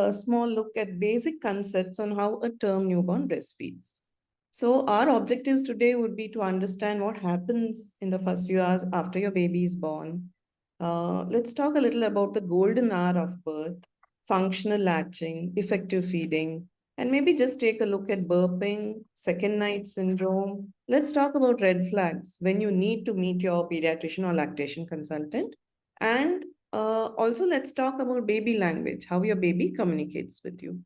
a small look at basic concepts on how a term newborn breastfeeds. So, our objectives today would be to understand what happens in the first few hours after your baby is born. Let's talk a little about the golden hour of birth, functional latching, effective feeding, and maybe just take a look at burping, second night syndrome. Let's talk about red flags when you need to meet your pediatrician or lactation consultant. And also, let's talk about baby language, how your baby communicates with you.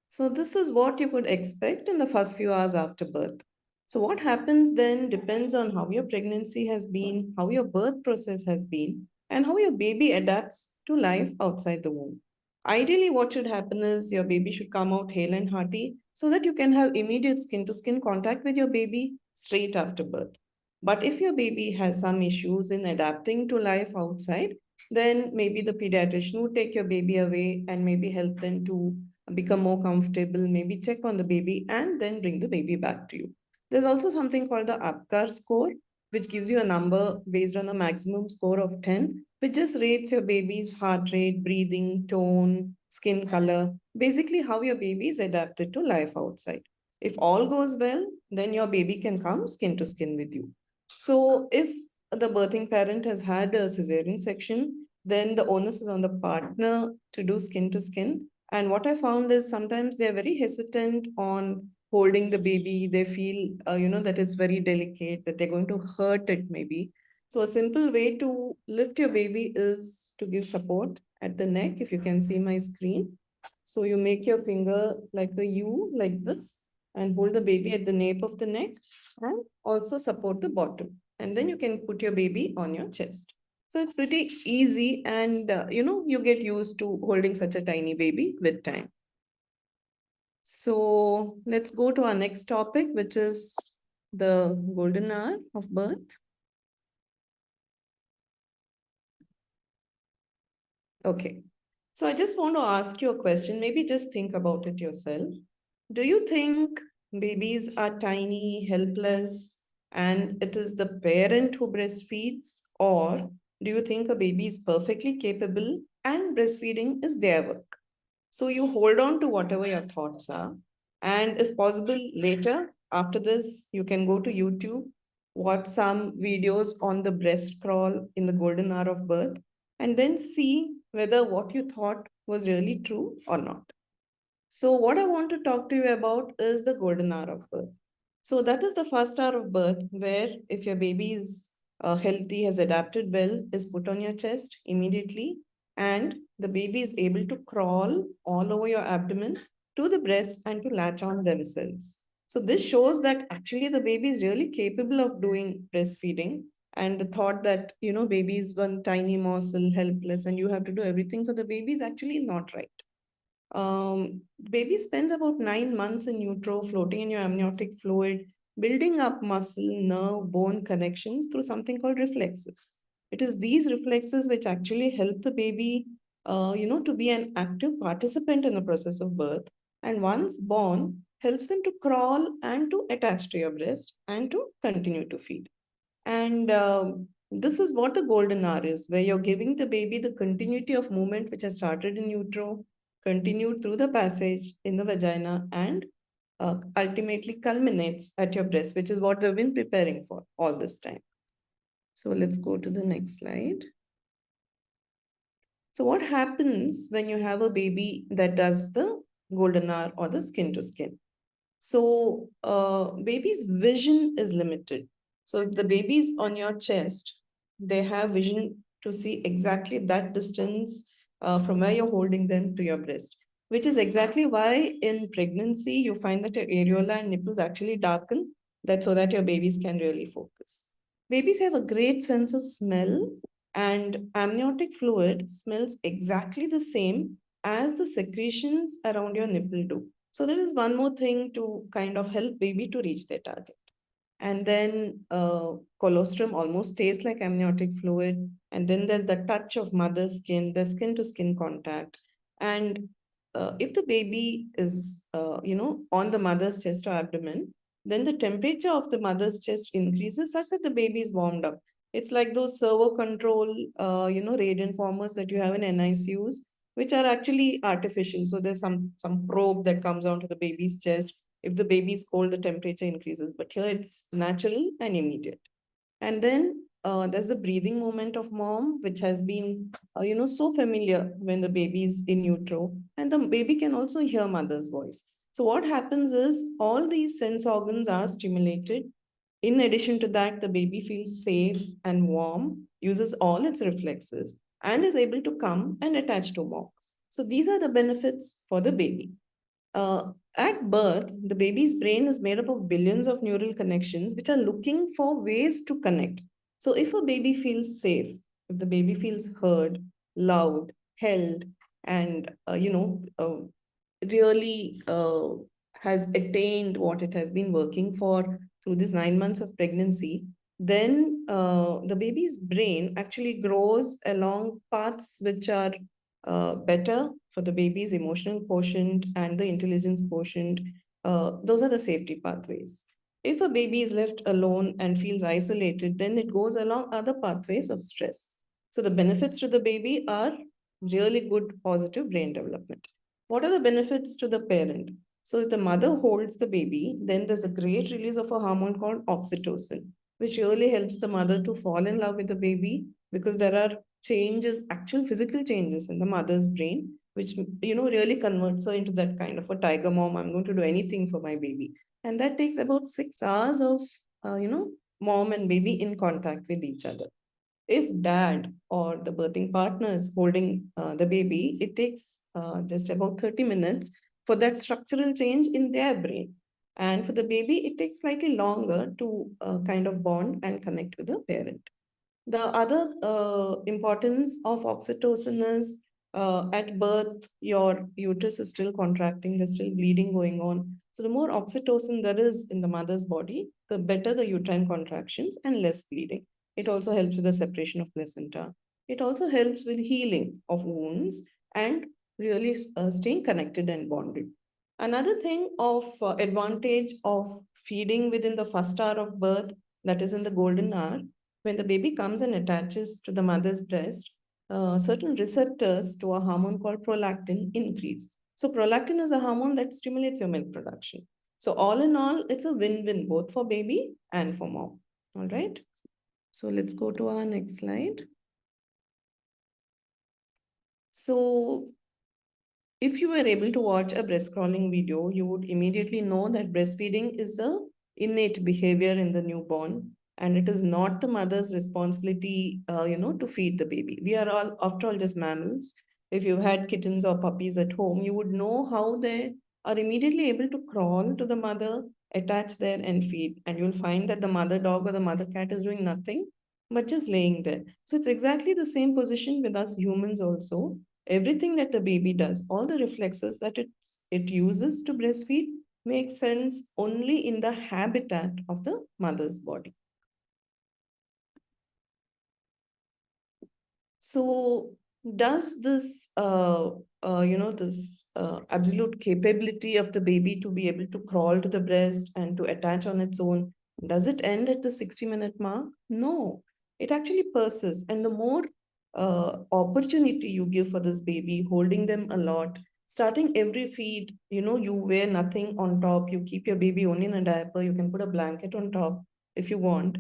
So, this is what you could expect in the first few hours after birth. So, what happens then depends on how your pregnancy has been, how your birth process has been, and how your baby adapts to life outside the womb. Ideally, what should happen is your baby should come out hale and hearty so that you can have immediate skin to skin contact with your baby straight after birth. But if your baby has some issues in adapting to life outside, then maybe the pediatrician would take your baby away and maybe help them to become more comfortable, maybe check on the baby and then bring the baby back to you. There's also something called the APGAR score, which gives you a number based on a maximum score of 10, which just rates your baby's heart rate, breathing, tone, skin color, basically how your baby is adapted to life outside. If all goes well, then your baby can come skin to skin with you. So if the birthing parent has had a cesarean section, then the onus is on the partner to do skin to skin. And what I found is sometimes they're very hesitant on holding the baby. They feel, that it's very delicate, that they're going to hurt it maybe. So a simple way to lift your baby is to give support at the neck, if you can see my screen. So you make your finger like a U, like this, and hold the baby at the nape of the neck and also support the bottom. And then you can put your baby on your chest. So it's pretty easy and you get used to holding such a tiny baby with time. So let's go to our next topic, which is the golden hour of birth. Okay. So I just want to ask you a question. Maybe just think about it yourself. Do you think babies are tiny, helpless, and it is the parent who breastfeeds? Or do you think a baby is perfectly capable and breastfeeding is their work? So you hold on to whatever your thoughts are. And if possible, later, after this, you can go to YouTube, watch some videos on the breast crawl in the golden hour of birth, and then see whether what you thought was really true or not. So, what I want to talk to you about is the golden hour of birth. So, that is the first hour of birth where, if your baby is healthy, has adapted well, is put on your chest immediately, and the baby is able to crawl all over your abdomen to the breast and to latch on themselves. So, this shows that actually the baby is really capable of doing breastfeeding. And the thought that, baby is one tiny morsel, helpless, and you have to do everything for the baby is actually not right. Baby spends about 9 months in utero, floating in your amniotic fluid, building up muscle, nerve, bone connections through something called reflexes. It is these reflexes which actually help the baby, to be an active participant in the process of birth. And once born, helps them to crawl and to attach to your breast and to continue to feed. And this is what the golden hour is, where you're giving the baby the continuity of movement which has started in utero, continued through the passage in the vagina, and ultimately culminates at your breast, which is what they've been preparing for all this time. So let's go to the next slide. So, what happens when you have a baby that does the golden hour or the skin to skin? So, baby's vision is limited. So, if the baby's on your chest, they have vision to see exactly that distance from where you're holding them to your breast, which is exactly why in pregnancy you find that your areola and nipples actually darken, that so that your babies can really focus. Babies have a great sense of smell, and amniotic fluid smells exactly the same as the secretions around your nipple do. So there is one more thing to kind of help baby to reach their target. And then colostrum almost tastes like amniotic fluid. And then there's the touch of mother's skin, the skin to skin contact. And if the baby is, on the mother's chest or abdomen, then the temperature of the mother's chest increases such that the baby is warmed up. It's like those servo control, radiant formers that you have in NICUs, which are actually artificial. So there's some probe that comes onto the baby's chest. If the baby's cold, the temperature increases. But here it's natural and immediate. And then there's the breathing movement of mom, which has been, so familiar when the baby's in utero, and the baby can also hear mother's voice. So what happens is all these sense organs are stimulated. In addition to that, the baby feels safe and warm, uses all its reflexes, and is able to come and attach to mom. So these are the benefits for the baby. At birth, the baby's brain is made up of billions of neural connections which are looking for ways to connect. So, if a baby feels safe, if the baby feels heard, loved, held, and really has attained what it has been working for through these 9 months of pregnancy, then the baby's brain actually grows along paths which are better for the baby's emotional quotient and the intelligence quotient. Those are the safety pathways. If a baby is left alone and feels isolated, then it goes along other pathways of stress. So the benefits to the baby are really good, positive brain development. What are the benefits to the parent? So if the mother holds the baby, then there's a great release of a hormone called oxytocin, which really helps the mother to fall in love with the baby because there are changes, actual physical changes in the mother's brain, which really converts her into that kind of a tiger mom. I'm going to do anything for my baby, and that takes about 6 hours of mom and baby in contact with each other. If dad or the birthing partner is holding the baby, it takes just about 30 minutes for that structural change in their brain. And for the baby, it takes slightly longer to kind of bond and connect with the parent. The other importance of oxytocin is at birth, your uterus is still contracting, there's still bleeding going on. So, the more oxytocin there is in the mother's body, the better the uterine contractions and less bleeding. It also helps with the separation of placenta. It also helps with healing of wounds and really staying connected and bonded. Another thing of advantage of feeding within the first hour of birth, that is in the golden hour, when the baby comes and attaches to the mother's breast, certain receptors to a hormone called prolactin increase. So, prolactin is a hormone that stimulates your milk production. So, all in all, it's a win win both for baby and for mom. All right. So, let's go to our next slide. So, if you were able to watch a breast crawling video, you would immediately know that breastfeeding is a innate behavior in the newborn, and it is not the mother's responsibility, to feed the baby. We are all, after all, just mammals. If you've had kittens or puppies at home, you would know how they are immediately able to crawl to the mother, attach there, and feed. And you'll find that the mother dog or the mother cat is doing nothing but just laying there. So it's exactly the same position with us humans also. Everything that the baby does, all the reflexes that it uses to breastfeed, makes sense only in the habitat of the mother's body. So does this absolute capability of the baby to be able to crawl to the breast and to attach on its own, does it end at the 60-minute mark? No, it actually persists. And the more opportunity you give for this baby, holding them a lot, starting every feed, you wear nothing on top, you keep your baby only in a diaper, you can put a blanket on top if you want.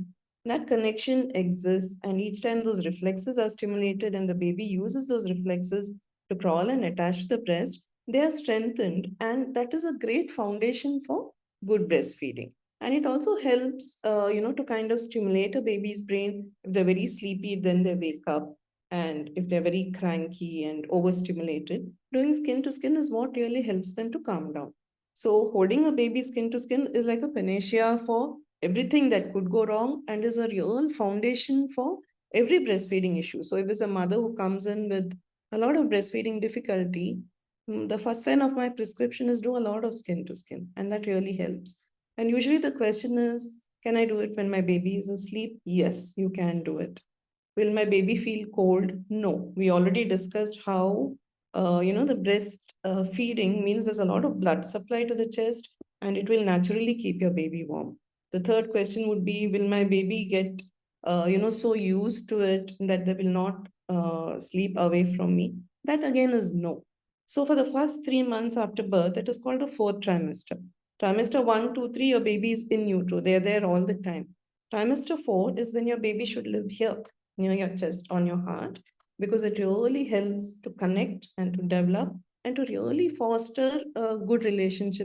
That connection exists, and each time those reflexes are stimulated and the baby uses those reflexes to crawl and attach to the breast, they are strengthened, and that is a great foundation for good breastfeeding. And it also helps to kind of stimulate a baby's brain. If they're very sleepy, then they wake up, and if they're very cranky and overstimulated, doing skin to skin is what really helps them to calm down. So holding a baby skin to skin is like a panacea for everything that could go wrong, and is a real foundation for every breastfeeding issue. So if there's a mother who comes in with a lot of breastfeeding difficulty, the first sign of my prescription is do a lot of skin to skin, and that really helps. And usually the question is, can I do it when my baby is asleep? Yes, you can do it. Will my baby feel cold? No. We already discussed how, the breast feeding means there's a lot of blood supply to the chest, and it will naturally keep your baby warm. The third question would be, will my baby get so used to it that they will not sleep away from me. That again is no. So for the first 3 months after birth, it is called the fourth trimester. Trimester one, two, three, your baby is in utero. They are there all the time. Trimester four is when your baby should live here, near your chest, on your heart, because it really helps to connect and to develop and to really foster a good relationship